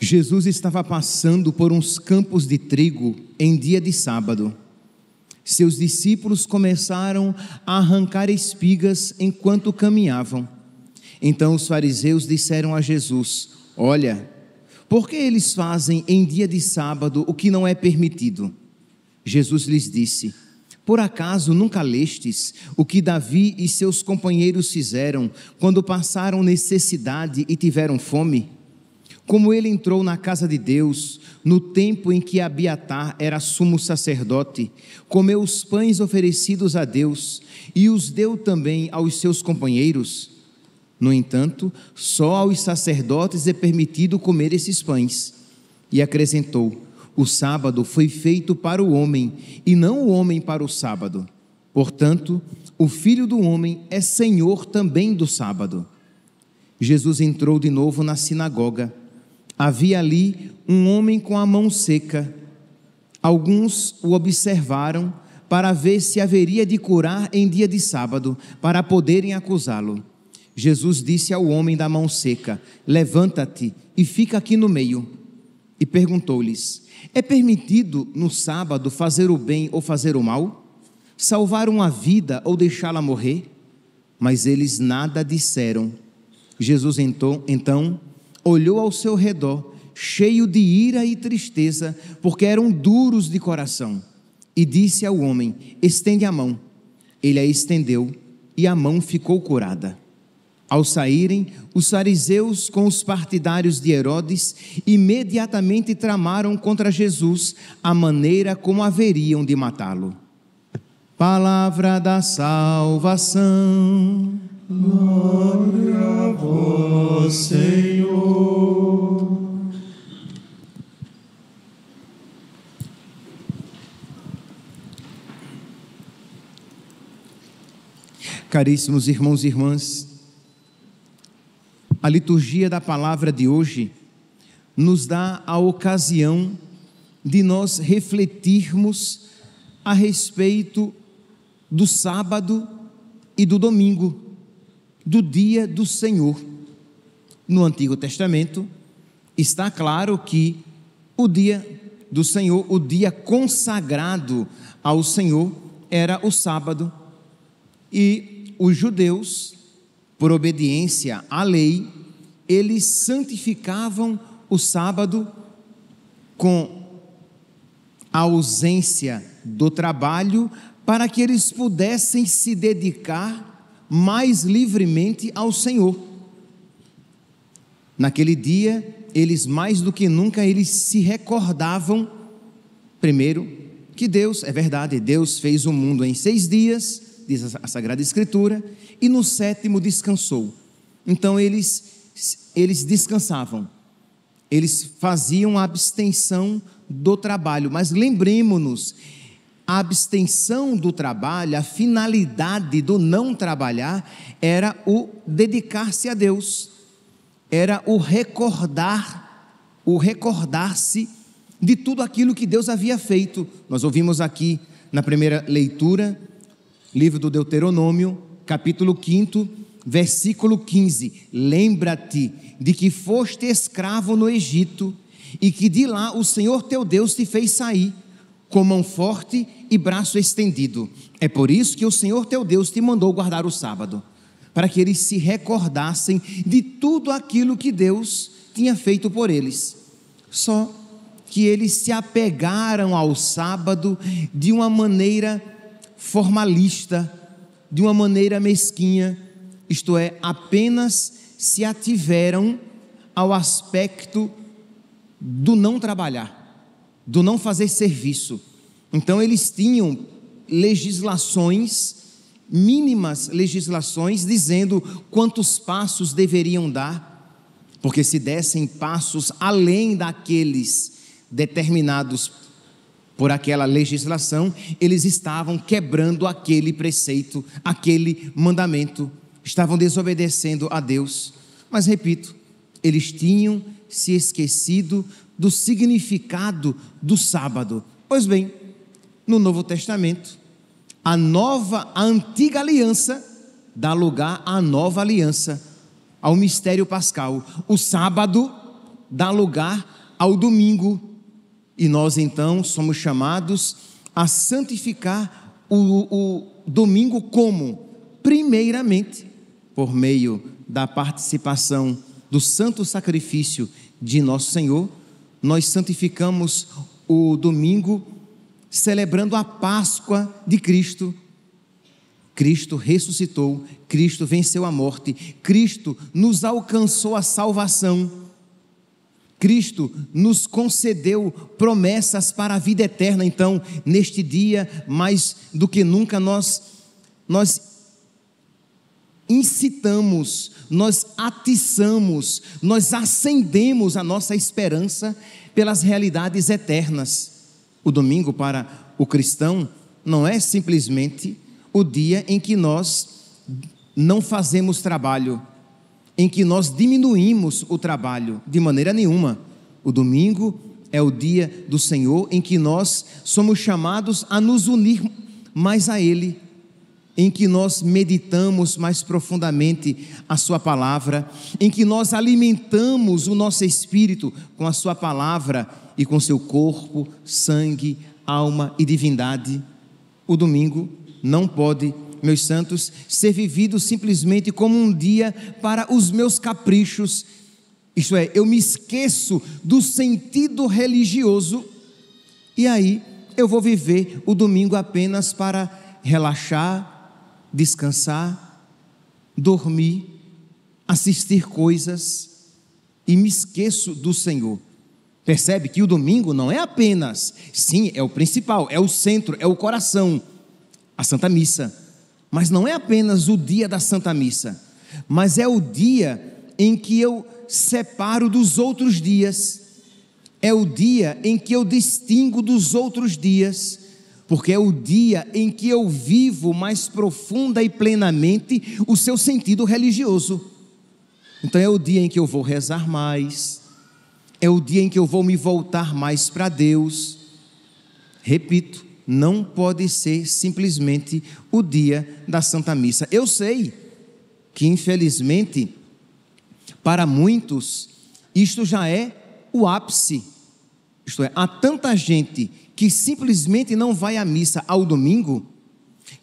Jesus estava passando por uns campos de trigo em dia de sábado. Seus discípulos começaram a arrancar espigas enquanto caminhavam. Então os fariseus disseram a Jesus: olha, por que eles fazem em dia de sábado o que não é permitido? Jesus lhes disse: por acaso nunca lestes o que Davi e seus companheiros fizeram quando passaram necessidade e tiveram fome? Como ele entrou na casa de Deus, no tempo em que Abiatar era sumo sacerdote, comeu os pães oferecidos a Deus e os deu também aos seus companheiros. No entanto, só aos sacerdotes é permitido comer esses pães. E acrescentou: o sábado foi feito para o homem e não o homem para o sábado. Portanto, o Filho do Homem é Senhor também do sábado. Jesus entrou de novo na sinagoga. Havia ali um homem com a mão seca. Alguns o observaram para ver se haveria de curar em dia de sábado, para poderem acusá-lo. Jesus disse ao homem da mão seca: levanta-te e fica aqui no meio. E perguntou-lhes: é permitido no sábado fazer o bem ou fazer o mal? Salvar uma vida ou deixá-la morrer? Mas eles nada disseram. Jesus então olhou ao seu redor, cheio de ira e tristeza, porque eram duros de coração, e disse ao homem: estende a mão. Ele a estendeu e a mão ficou curada. Ao saírem, os fariseus com os partidários de Herodes imediatamente tramaram contra Jesus a maneira como haveriam de matá-lo. Palavra da salvação. Glória a vós, Senhor. Caríssimos irmãos e irmãs, a liturgia da palavra de hoje nos dá a ocasião de nós refletirmos a respeito do sábado e do domingo, do dia do Senhor. No Antigo Testamento está claro que o dia do Senhor, o dia consagrado ao Senhor, era o sábado, e os judeus, por obediência à lei, eles santificavam o sábado com a ausência do trabalho, para que eles pudessem se dedicar mais livremente ao Senhor. Naquele dia, eles mais do que nunca, eles se recordavam, primeiro, que Deus, é verdade, Deus fez o mundo em 6 dias, diz a Sagrada Escritura, e no 7º descansou. Então eles descansavam, eles faziam a abstenção do trabalho, mas lembremos-nos, a abstenção do trabalho, a finalidade do não trabalhar era o dedicar-se a Deus, era o recordar-se de tudo aquilo que Deus havia feito. Nós ouvimos aqui na primeira leitura, livro do Deuteronômio, capítulo 5, versículo 15: lembra-te de que foste escravo no Egito e que de lá o Senhor teu Deus te fez sair com mão forte e braço estendido. É por isso que o Senhor teu Deus te mandou guardar o sábado, para que eles se recordassem de tudo aquilo que Deus tinha feito por eles. Só que eles se apegaram ao sábado de uma maneira formalista, de uma maneira mesquinha, isto é, apenas se ativeram ao aspecto do não trabalhar, do não fazer serviço. Então eles tinham legislações, mínimas legislações, dizendo quantos passos deveriam dar, porque se dessem passos além daqueles determinados por aquela legislação, eles estavam quebrando aquele preceito, aquele mandamento, estavam desobedecendo a Deus. Mas repito, eles tinham se esquecido do significado do sábado. Pois bem, no Novo Testamento, a antiga aliança dá lugar à nova aliança, ao mistério pascal. O sábado dá lugar ao domingo. E nós então somos chamados a santificar o domingo como? Primeiramente, por meio da participação do santo sacrifício de nosso Senhor, nós santificamos o domingo celebrando a Páscoa de Cristo. Cristo ressuscitou, Cristo venceu a morte, Cristo nos alcançou a salvação, Cristo nos concedeu promessas para a vida eterna. Então, neste dia, mais do que nunca, nós incitamos, nós atiçamos, nós acendemos a nossa esperança pelas realidades eternas. O domingo para o cristão não é simplesmente o dia em que nós não fazemos trabalho, em que nós diminuímos o trabalho, de maneira nenhuma. O domingo é o dia do Senhor em que nós somos chamados a nos unir mais a Ele, em que nós meditamos mais profundamente a sua palavra, em que nós alimentamos o nosso espírito com a sua palavra e com seu corpo, sangue, alma e divindade. O domingo não pode, meus santos, ser vivido simplesmente como um dia para os meus caprichos. Isto é, eu me esqueço do sentido religioso e aí eu vou viver o domingo apenas para relaxar, descansar, dormir, assistir coisas e me esqueço do Senhor. Percebe que o domingo não é apenas, sim, é o principal, é o centro, é o coração, a Santa Missa, mas não é apenas o dia da Santa Missa, mas é o dia em que eu separo dos outros dias, é o dia em que eu distingo dos outros dias, porque é o dia em que eu vivo mais profunda e plenamente o seu sentido religioso. Então é o dia em que eu vou rezar mais, é o dia em que eu vou me voltar mais para Deus. Repito, não pode ser simplesmente o dia da Santa Missa. Eu sei que infelizmente para muitos isto já é o ápice, isto é, há tanta gente que simplesmente não vai à missa ao domingo,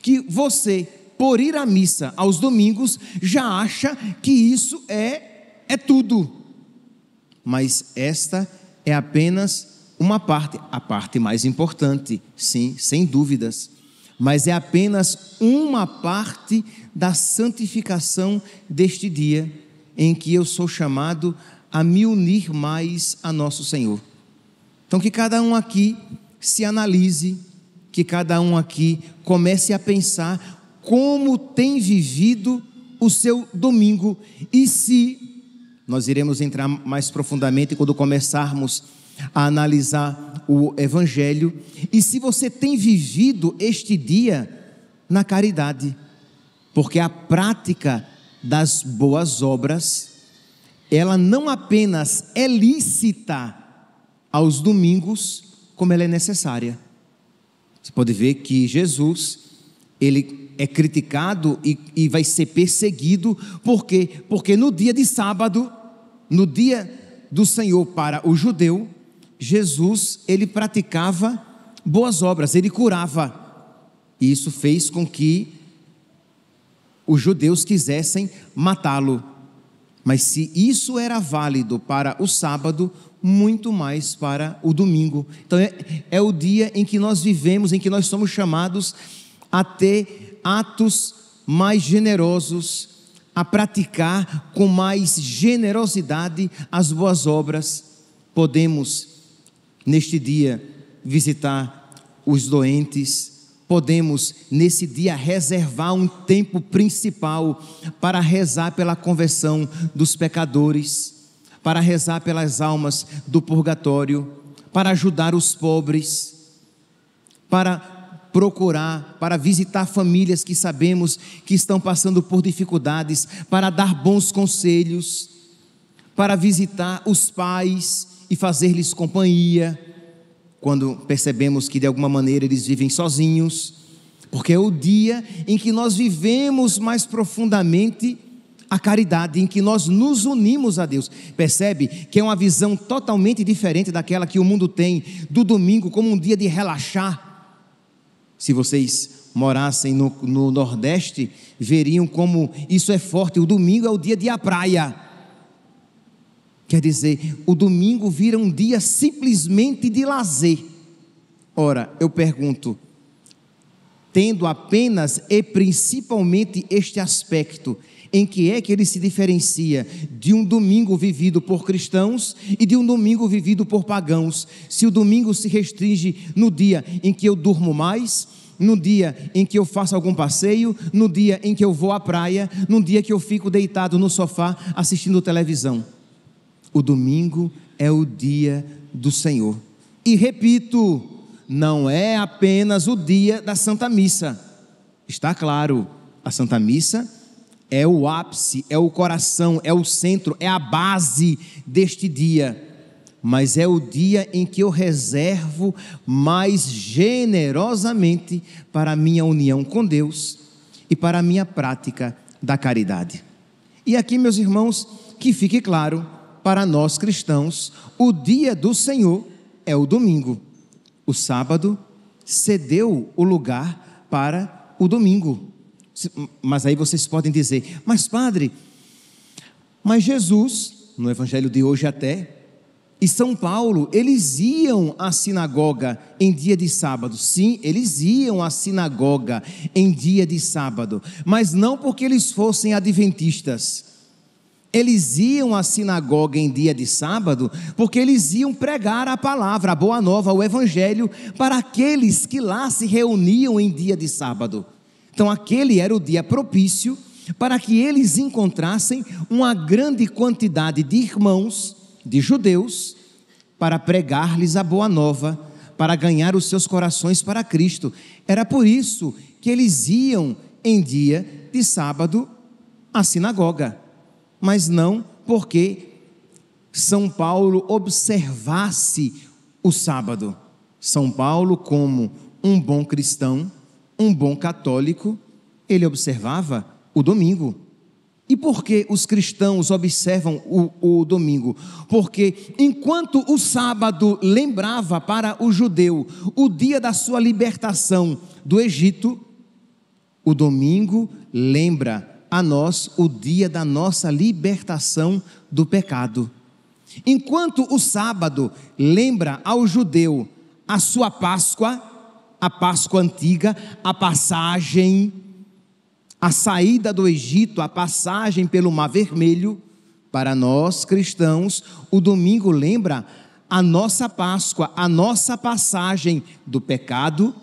que você, por ir à missa aos domingos, já acha que isso é tudo. Mas esta é apenas uma parte, a parte mais importante, sim, sem dúvidas, mas é apenas uma parte da santificação deste dia, em que eu sou chamado a me unir mais a nosso Senhor. Então que cada um aqui se analise, que cada um aqui comece a pensar como tem vivido o seu domingo, e se nós iremos entrar mais profundamente quando começarmos a analisar o Evangelho, e se você tem vivido este dia na caridade, porque a prática das boas obras, ela não apenas é lícita aos domingos, como ela é necessária. Você pode ver que Jesus, ele é criticado e vai ser perseguido, por quê? Porque no dia de sábado, no dia do Senhor para o judeu, Jesus, ele praticava boas obras, ele curava, e isso fez com que os judeus quisessem matá-lo. Mas se isso era válido para o sábado, muito mais para o domingo. Então é o dia em que nós vivemos, em que nós somos chamados a ter atos mais generosos, a praticar com mais generosidade as boas obras. Podemos, neste dia, visitar os doentes, podemos, nesse dia, reservar um tempo principal para rezar pela conversão dos pecadores, para rezar pelas almas do purgatório, para ajudar os pobres, para procurar, para visitar famílias que sabemos que estão passando por dificuldades, para dar bons conselhos, para visitar os pais e fazer-lhes companhia, quando percebemos que de alguma maneira eles vivem sozinhos, porque é o dia em que nós vivemos mais profundamente a caridade, em que nós nos unimos a Deus. Percebe que é uma visão totalmente diferente daquela que o mundo tem do domingo como um dia de relaxar. Se vocês morassem no Nordeste, veriam como isso é forte. O domingo é o dia de ir à praia. Quer dizer, o domingo vira um dia simplesmente de lazer. Ora, eu pergunto, tendo apenas e principalmente este aspecto, em que é que ele se diferencia de um domingo vivido por cristãos e de um domingo vivido por pagãos? Se o domingo se restringe no dia em que eu durmo mais, no dia em que eu faço algum passeio, no dia em que eu vou à praia, no dia que eu fico deitado no sofá assistindo televisão. O domingo é o dia do Senhor. E repito, não é apenas o dia da Santa Missa. Está claro, a Santa Missa é o ápice, é o coração, é o centro, é a base deste dia. Mas é o dia em que eu reservo mais generosamente para a minha união com Deus e para a minha prática da caridade. E aqui, meus irmãos, que fique claro, para nós cristãos, o dia do Senhor é o domingo. O sábado cedeu o lugar para o domingo. Mas aí vocês podem dizer, mas padre, mas Jesus, no evangelho de hoje até, e São Paulo, eles iam à sinagoga em dia de sábado. Sim, eles iam à sinagoga em dia de sábado, mas não porque eles fossem adventistas. Eles iam à sinagoga em dia de sábado porque eles iam pregar a palavra, a boa nova, o evangelho, para aqueles que lá se reuniam em dia de sábado. Então aquele era o dia propício para que eles encontrassem uma grande quantidade de irmãos, de judeus, para pregar-lhes a boa nova, para ganhar os seus corações para Cristo. Era por isso que eles iam em dia de sábado à sinagoga, mas não porque São Paulo observasse o sábado. São Paulo, como um bom cristão, um bom católico, ele observava o domingo. E por que os cristãos observam o domingo? Porque enquanto o sábado lembrava para o judeu o dia da sua libertação do Egito, o domingo lembra a nós o dia da nossa libertação do pecado. Enquanto o sábado lembra ao judeu a sua Páscoa, a Páscoa antiga, a passagem, a saída do Egito, a passagem pelo Mar Vermelho, para nós cristãos, o domingo lembra a nossa Páscoa, a nossa passagem do pecado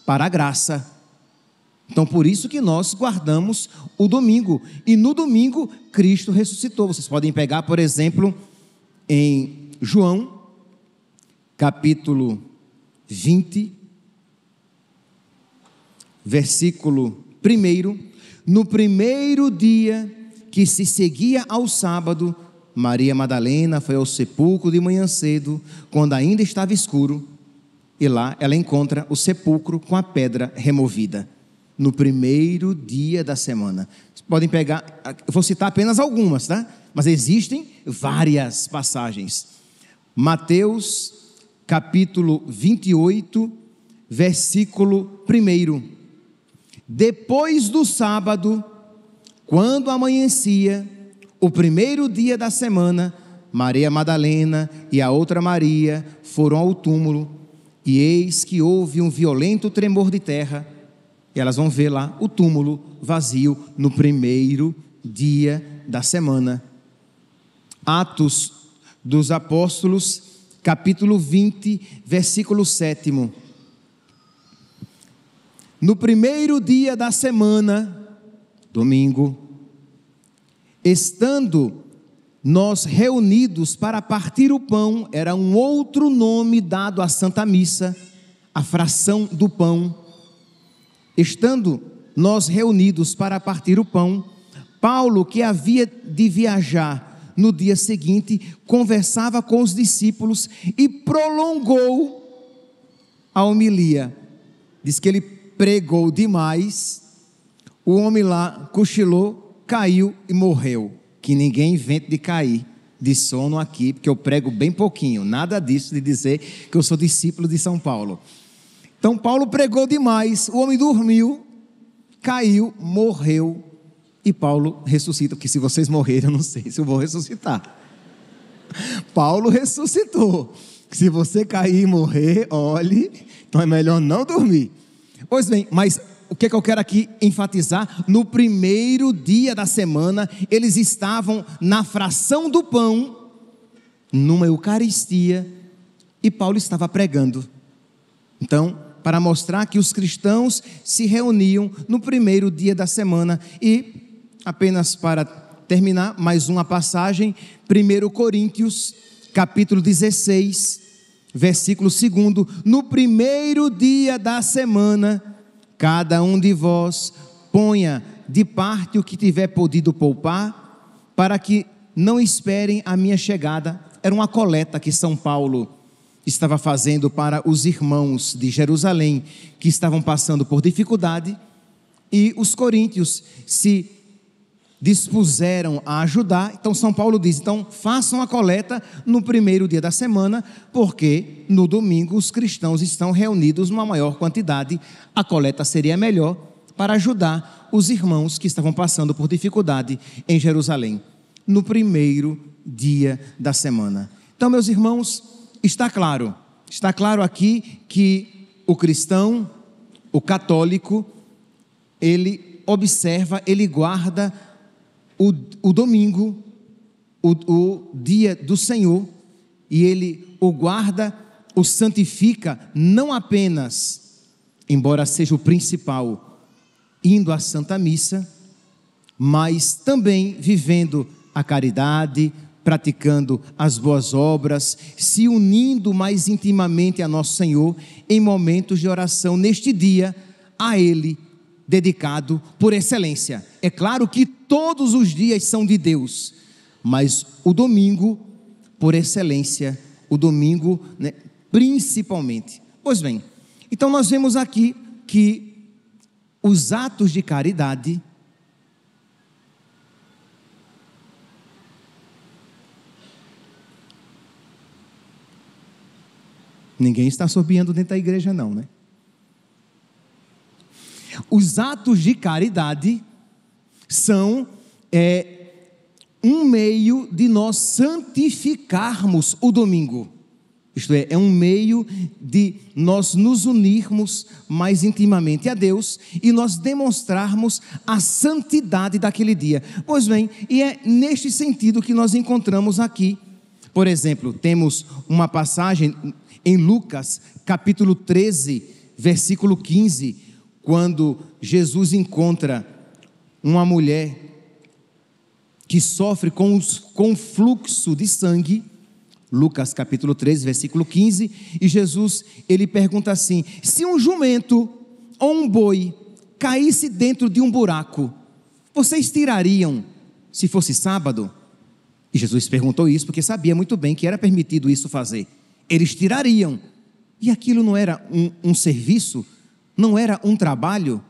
para a graça. Então, por isso que nós guardamos o domingo. E no domingo, Cristo ressuscitou. Vocês podem pegar, por exemplo, em João, capítulo 20, versículo 1. No primeiro dia que se seguia ao sábado, Maria Madalena foi ao sepulcro de manhã cedo, quando ainda estava escuro, e lá ela encontra o sepulcro com a pedra removida. No primeiro dia da semana. Vocês podem pegar, eu vou citar apenas algumas, tá? Mas existem várias passagens. Mateus, capítulo 28, versículo 1. Depois do sábado, quando amanhecia, o primeiro dia da semana, Maria Madalena e a outra Maria foram ao túmulo, e eis que houve um violento tremor de terra, e elas vão ver lá o túmulo vazio no primeiro dia da semana. Atos dos Apóstolos, capítulo 20, versículo 7. No primeiro dia da semana, domingo, estando nós reunidos para partir o pão, era um outro nome dado à Santa Missa, a fração do pão. Estando nós reunidos para partir o pão, Paulo, que havia de viajar no dia seguinte, conversava com os discípulos e prolongou a homilia. Diz que ele pregou demais, o homem lá cochilou caiu e morreu. Que ninguém invente de cair de sono aqui, porque eu prego bem pouquinho, nada disso de dizer que eu sou discípulo de São Paulo. Então Paulo pregou demais, o homem dormiu, caiu, morreu, e Paulo ressuscita, porque se vocês morrerem, eu não sei se eu vou ressuscitar. Paulo ressuscitou. Se você cair e morrer, olhe, então é melhor não dormir. Pois bem, mas o que eu quero aqui enfatizar? No primeiro dia da semana, eles estavam na fração do pão, numa Eucaristia, e Paulo estava pregando. Então, para mostrar que os cristãos se reuniam no primeiro dia da semana. E, apenas para terminar, mais uma passagem, 1 Coríntios, capítulo 16, versículo 2: no primeiro dia da semana, cada um de vós ponha de parte o que tiver podido poupar, para que não esperem a minha chegada. Era uma coleta que São Paulo estava fazendo para os irmãos de Jerusalém, que estavam passando por dificuldade, e os coríntios se dispuseram a ajudar. Então São Paulo diz: então façam a coleta no primeiro dia da semana, porque no domingo os cristãos estão reunidos numa maior quantidade, a coleta seria melhor para ajudar os irmãos que estavam passando por dificuldade em Jerusalém, no primeiro dia da semana. Então, meus irmãos, está claro aqui que o cristão, o católico, ele observa, ele guarda o domingo, o dia do Senhor, e ele o guarda, o santifica, não apenas, embora seja o principal, indo à Santa Missa, mas também vivendo a caridade, praticando as boas obras, se unindo mais intimamente a Nosso Senhor em momentos de oração neste dia a Ele dedicado por excelência. É claro que todos os dias são de Deus, mas o domingo por excelência, o domingo, né, principalmente. Pois bem, então nós vemos aqui que os atos de caridade ninguém está assobiando dentro da igreja não, né? Os atos de caridade são um meio de nós santificarmos o domingo. Isto é um meio de nós nos unirmos mais intimamente a Deus e nós demonstrarmos a santidade daquele dia. Pois bem, e é neste sentido que nós encontramos aqui, por exemplo, temos uma passagem em Lucas, capítulo 13, versículo 15, quando Jesus encontra uma mulher que sofre com fluxo de sangue. Lucas capítulo 13, versículo 15, e Jesus, ele pergunta assim: se um jumento ou um boi caísse dentro de um buraco, vocês tirariam se fosse sábado? E Jesus perguntou isso porque sabia muito bem que era permitido isso fazer. Eles tirariam, e aquilo não era um serviço, não era um trabalho?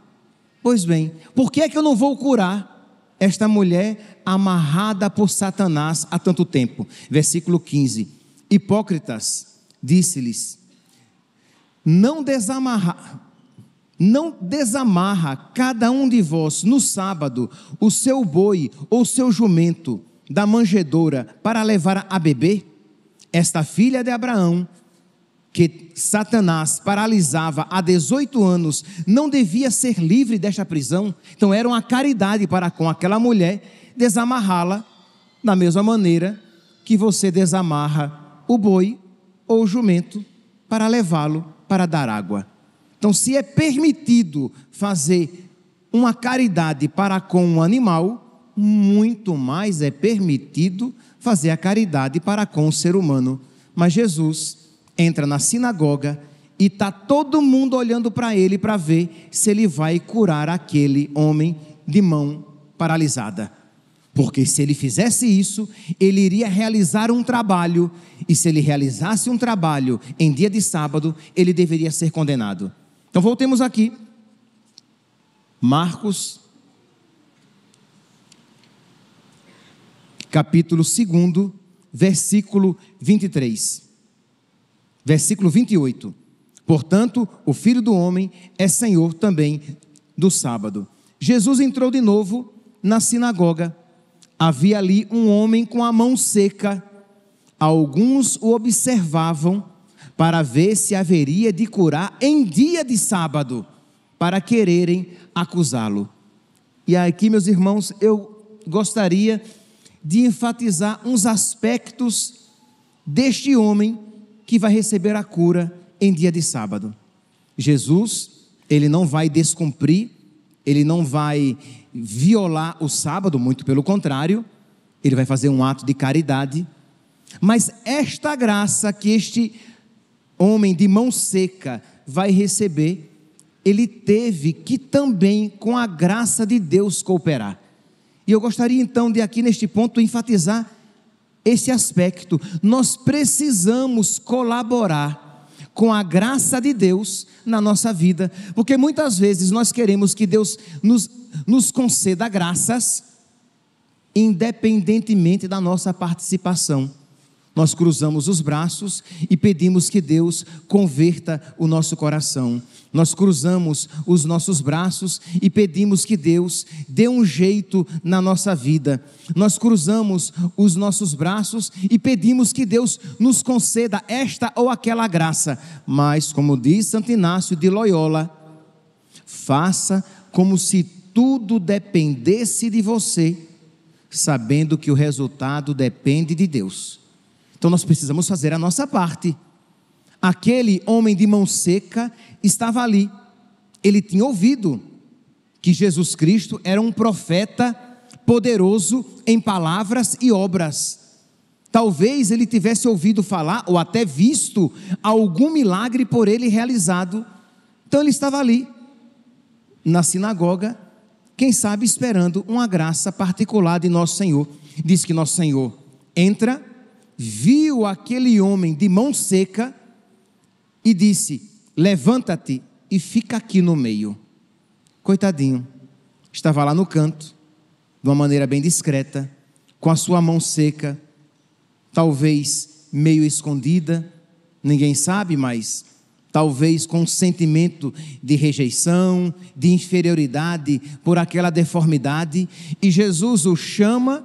Pois bem, por que é que eu não vou curar esta mulher amarrada por Satanás há tanto tempo? Versículo 15: hipócritas, disse-lhes, não desamarra cada um de vós no sábado o seu boi ou seu jumento da manjedoura para levar a beber? Esta filha de Abraão, que Satanás paralisava há 18 anos, não devia ser livre desta prisão? Então era uma caridade para com aquela mulher desamarrá-la da mesma maneira que você desamarra o boi ou o jumento para levá-lo para dar água. Então, se é permitido fazer uma caridade para com um animal, muito mais é permitido fazer a caridade para com o ser humano. Mas Jesus entra na sinagoga e está todo mundo olhando para ele para ver se ele vai curar aquele homem de mão paralisada. Porque se ele fizesse isso, ele iria realizar um trabalho, e se ele realizasse um trabalho em dia de sábado, ele deveria ser condenado. Então voltemos aqui, Marcos, capítulo 2, versículo 23. Versículo 28. Portanto, o Filho do Homem é Senhor também do sábado. Jesus entrou de novo na sinagoga. Havia ali um homem com a mão seca. Alguns o observavam para ver se haveria de curar em dia de sábado, para quererem acusá-lo. E aqui, meus irmãos, eu gostaria de enfatizar uns aspectos deste homem que vai receber a cura em dia de sábado. Jesus, ele não vai descumprir, ele não vai violar o sábado, muito pelo contrário, ele vai fazer um ato de caridade. Mas esta graça que este homem de mão seca vai receber, ele teve que também com a graça de Deus cooperar. E eu gostaria então de aqui neste ponto enfatizar esse aspecto. Nós precisamos colaborar com a graça de Deus na nossa vida, porque muitas vezes nós queremos que Deus nos conceda graças, independentemente da nossa participação. Nós cruzamos os braços e pedimos que Deus converta o nosso coração. Nós cruzamos os nossos braços e pedimos que Deus dê um jeito na nossa vida. Nós cruzamos os nossos braços e pedimos que Deus nos conceda esta ou aquela graça. Mas, como diz Santo Inácio de Loyola, faça como se tudo dependesse de você, sabendo que o resultado depende de Deus. Então nós precisamos fazer a nossa parte. Aquele homem de mão seca estava ali. Ele tinha ouvido que Jesus Cristo era um profeta poderoso em palavras e obras. Talvez ele tivesse ouvido falar ou até visto algum milagre por ele realizado. Então ele estava ali na sinagoga, quem sabe esperando uma graça particular de nosso Senhor. Diz que nosso Senhor entra, viu aquele homem de mão seca e disse: levanta-te e fica aqui no meio. Coitadinho, estava lá no canto, de uma maneira bem discreta, com a sua mão seca, talvez meio escondida, ninguém sabe, mas talvez com um sentimento de rejeição, de inferioridade por aquela deformidade, e Jesus o chama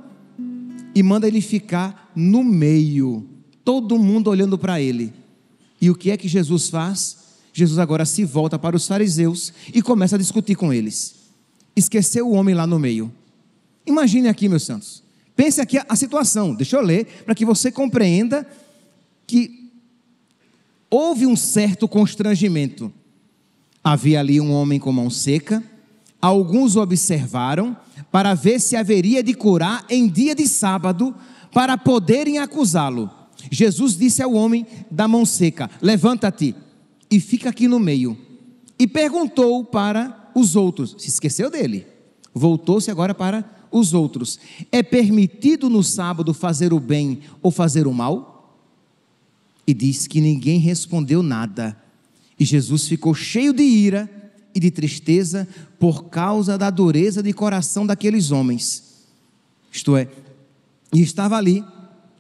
e manda ele ficar no meio, todo mundo olhando para ele. E o que é que Jesus faz? Jesus agora se volta para os fariseus e começa a discutir com eles. Esqueceu o homem lá no meio. Imagine aqui, meus santos, pense aqui a situação, deixa eu ler, para que você compreenda que houve um certo constrangimento. Havia ali um homem com mão seca, alguns o observaram para ver se haveria de curar em dia de sábado, para poderem acusá-lo. Jesus disse ao homem da mão seca: levanta-te e fica aqui no meio. E perguntou para os outros, se esqueceu dele, voltou-se agora para os outros: é permitido no sábado fazer o bem ou fazer o mal? E diz que ninguém respondeu nada. E Jesus ficou cheio de ira e de tristeza por causa da dureza de coração daqueles homens. Isto é, e estava ali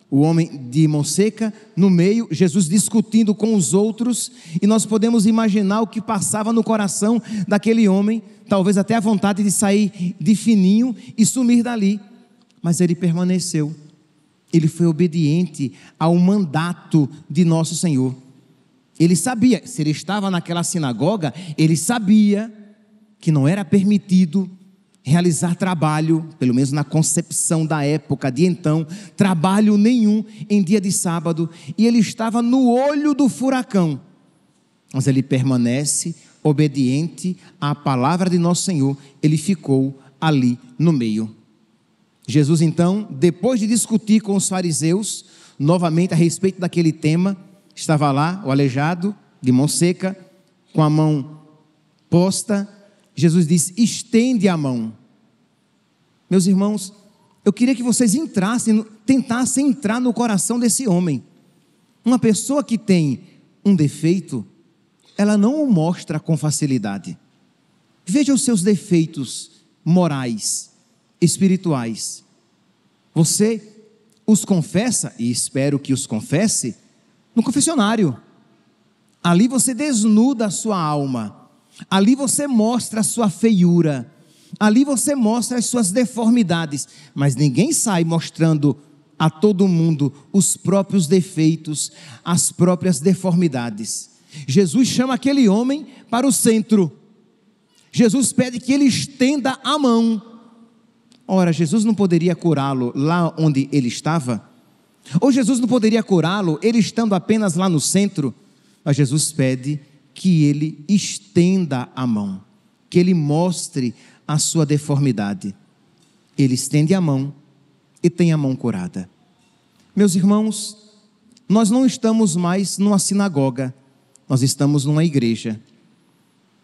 o homem de mão seca no meio, Jesus discutindo com os outros, e nós podemos imaginar o que passava no coração daquele homem, talvez até a vontade de sair de fininho e sumir dali, mas ele permaneceu, ele foi obediente ao mandato de nosso Senhor. Ele sabia, se ele estava naquela sinagoga, ele sabia que não era permitido realizar trabalho, pelo menos na concepção da época de então, trabalho nenhum em dia de sábado, e ele estava no olho do furacão, mas ele permanece obediente à palavra de nosso Senhor, ele ficou ali no meio. Jesus então, depois de discutir com os fariseus, novamente a respeito daquele tema, estava lá o aleijado, de mão seca, com a mão posta. Jesus disse: estende a mão. Meus irmãos, eu queria que vocês tentassem entrar no coração desse homem. Uma pessoa que tem um defeito, ela não o mostra com facilidade. Veja os seus defeitos morais, espirituais. Você os confessa, e espero que os confesse, no confessionário. Ali você desnuda a sua alma, ali você mostra a sua feiura, ali você mostra as suas deformidades, mas ninguém sai mostrando a todo mundo os próprios defeitos, as próprias deformidades. Jesus chama aquele homem para o centro. Jesus pede que ele estenda a mão. Ora, Jesus não poderia curá-lo lá onde ele estava? Ou Jesus não poderia curá-lo ele estando apenas lá no centro? Mas Jesus pede que ele estenda a mão, que ele mostre a sua deformidade. Ele estende a mão e tem a mão curada. Meus irmãos, nós não estamos mais numa sinagoga, nós estamos numa igreja.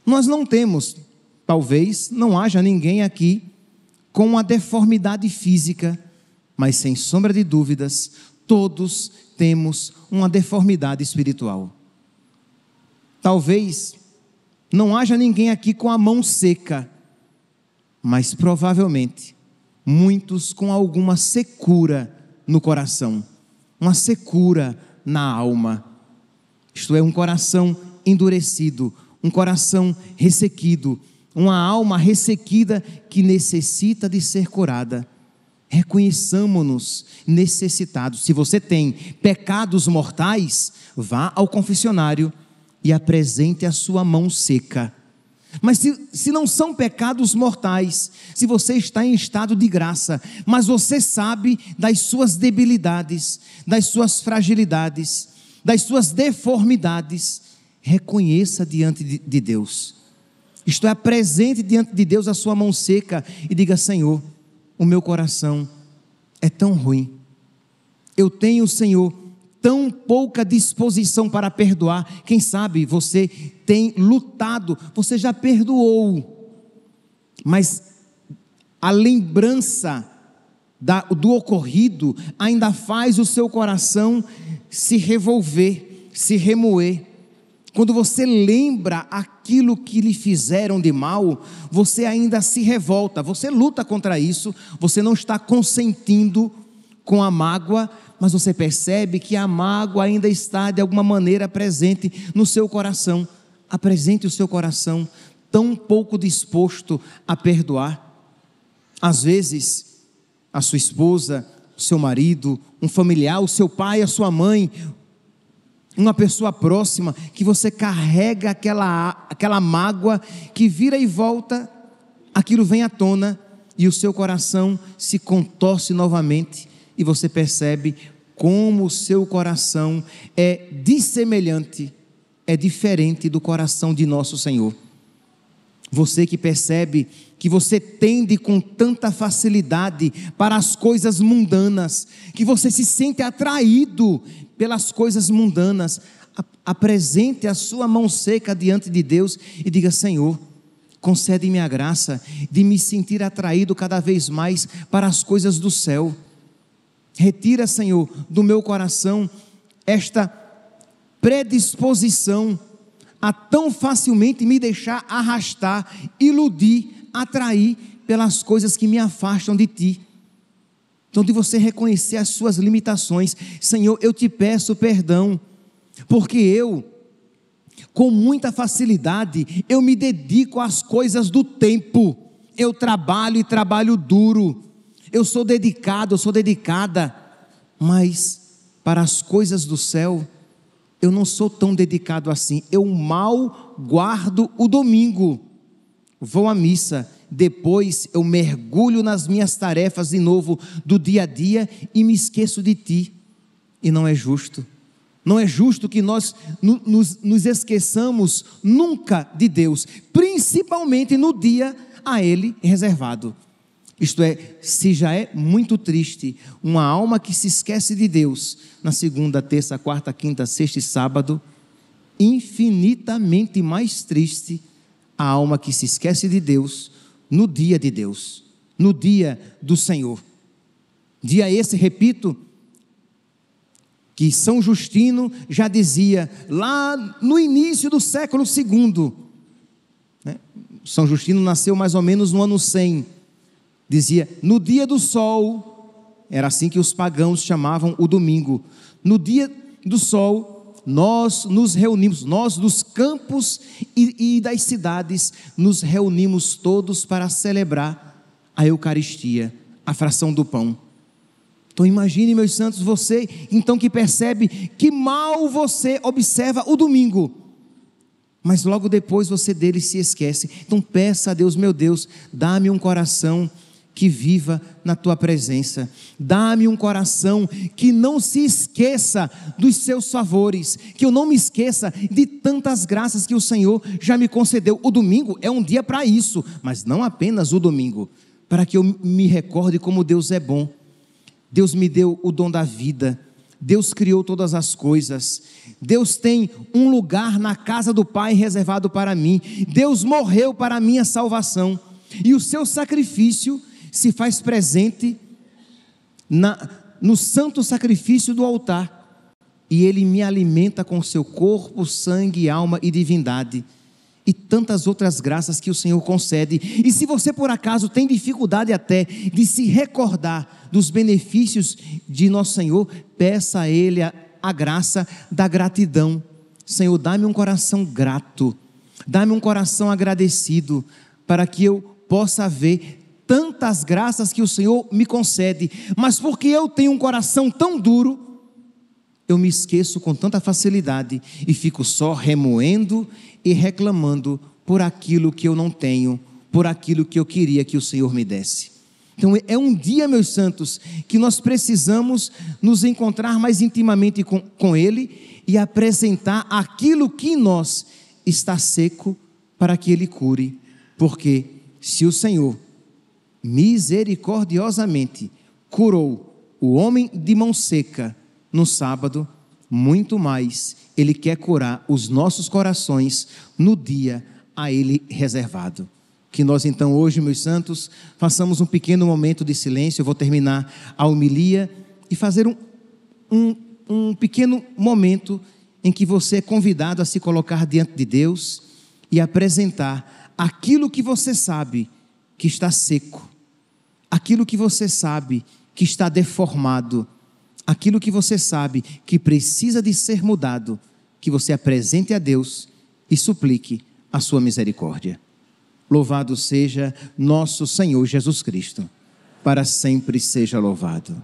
Nós não temos, talvez não haja ninguém aqui com uma deformidade física, mas sem sombra de dúvidas, todos temos uma deformidade espiritual. Talvez não haja ninguém aqui com a mão seca, mas provavelmente muitos com alguma secura no coração, uma secura na alma, isto é, um coração endurecido, um coração ressequido, uma alma ressequida que necessita de ser curada. Reconheçamos-nos necessitados. Se você tem pecados mortais, vá ao confessionário e apresente a sua mão seca. Mas se não são pecados mortais, se você está em estado de graça, mas você sabe das suas debilidades, das suas fragilidades, das suas deformidades, reconheça diante de Deus. Isto é, apresente diante de Deus a sua mão seca e diga: Senhor, o meu coração é tão ruim, eu tenho, Senhor, tão pouca disposição para perdoar. Quem sabe você tem lutado, você já perdoou, mas a lembrança do ocorrido ainda faz o seu coração se revolver, se remoer. Quando você lembra aquilo que lhe fizeram de mal, você ainda se revolta, você luta contra isso, você não está consentindo com a mágoa, mas você percebe que a mágoa ainda está de alguma maneira presente no seu coração. Apresente o seu coração tão pouco disposto a perdoar. Às vezes, a sua esposa, o seu marido, um familiar, o seu pai, a sua mãe, uma pessoa próxima, que você carrega aquela mágoa que vira e volta, aquilo vem à tona e o seu coração se contorce novamente. E você percebe como o seu coração é dissemelhante, é diferente do coração de nosso Senhor. Você que percebe que você tende com tanta facilidade para as coisas mundanas, que você se sente atraído pelas coisas mundanas, apresente a sua mão seca diante de Deus e diga: Senhor, concede-me a graça de me sentir atraído cada vez mais para as coisas do céu. Retira, Senhor, do meu coração esta predisposição a tão facilmente me deixar arrastar, iludir, atrair pelas coisas que me afastam de Ti. Então, de você reconhecer as suas limitações. Senhor, eu te peço perdão, porque eu, com muita facilidade, eu me dedico às coisas do tempo. Eu trabalho e trabalho duro. Eu sou dedicado, eu sou dedicada, mas para as coisas do céu, eu não sou tão dedicado assim. Eu mal guardo o domingo, vou à missa, depois eu mergulho nas minhas tarefas de novo do dia a dia e me esqueço de Ti. E não é justo. Não é justo que nós nos esqueçamos nunca de Deus, principalmente no dia a Ele reservado. Isto é, se já é muito triste uma alma que se esquece de Deus na segunda, terça, quarta, quinta, sexta e sábado, infinitamente mais triste a alma que se esquece de Deus no dia de Deus, no dia do Senhor. Dia esse, repito, que São Justino já dizia lá no início do século II, né? São Justino nasceu mais ou menos no ano 100. Dizia: no dia do sol, Era assim que os pagãos chamavam o domingo. No dia do sol, nós nos reunimos, nós dos campos e das cidades, nos reunimos todos para celebrar a Eucaristia, a fração do pão. Então imagine, meus santos, você então que percebe que mal você observa o domingo, mas logo depois você dele se esquece. Então peça a Deus: meu Deus, dá-me um coração que viva na tua presença, dá-me um coração que não se esqueça dos seus favores, que eu não me esqueça de tantas graças que o Senhor já me concedeu. O domingo é um dia para isso, mas não apenas o domingo, para que eu me recorde como Deus é bom. Deus me deu o dom da vida, Deus criou todas as coisas, Deus tem um lugar na casa do Pai reservado para mim, Deus morreu para a minha salvação, e o seu sacrifício se faz presente no santo sacrifício do altar, e Ele me alimenta com o seu corpo, sangue, alma e divindade, e tantas outras graças que o Senhor concede. E se você por acaso tem dificuldade até de se recordar dos benefícios de nosso Senhor, peça a Ele a graça da gratidão. Senhor, dá-me um coração grato, dá-me um coração agradecido, para que eu possa ver tantas graças que o Senhor me concede, mas porque eu tenho um coração tão duro, eu me esqueço com tanta facilidade e fico só remoendo e reclamando por aquilo que eu não tenho, por aquilo que eu queria que o Senhor me desse. Então é um dia, meus santos, que nós precisamos nos encontrar mais intimamente com Ele e apresentar aquilo que em nós está seco para que Ele cure, porque se o Senhor misericordiosamente curou o homem de mão seca no sábado, muito mais Ele quer curar os nossos corações no dia a Ele reservado. Que nós então hoje, meus santos, façamos um pequeno momento de silêncio. Eu vou terminar a homilia e fazer um pequeno momento em que você é convidado a se colocar diante de Deus e apresentar aquilo que você sabe que está seco, aquilo que você sabe que está deformado, aquilo que você sabe que precisa de ser mudado, que você apresente a Deus e suplique a sua misericórdia. Louvado seja nosso Senhor Jesus Cristo, para sempre seja louvado.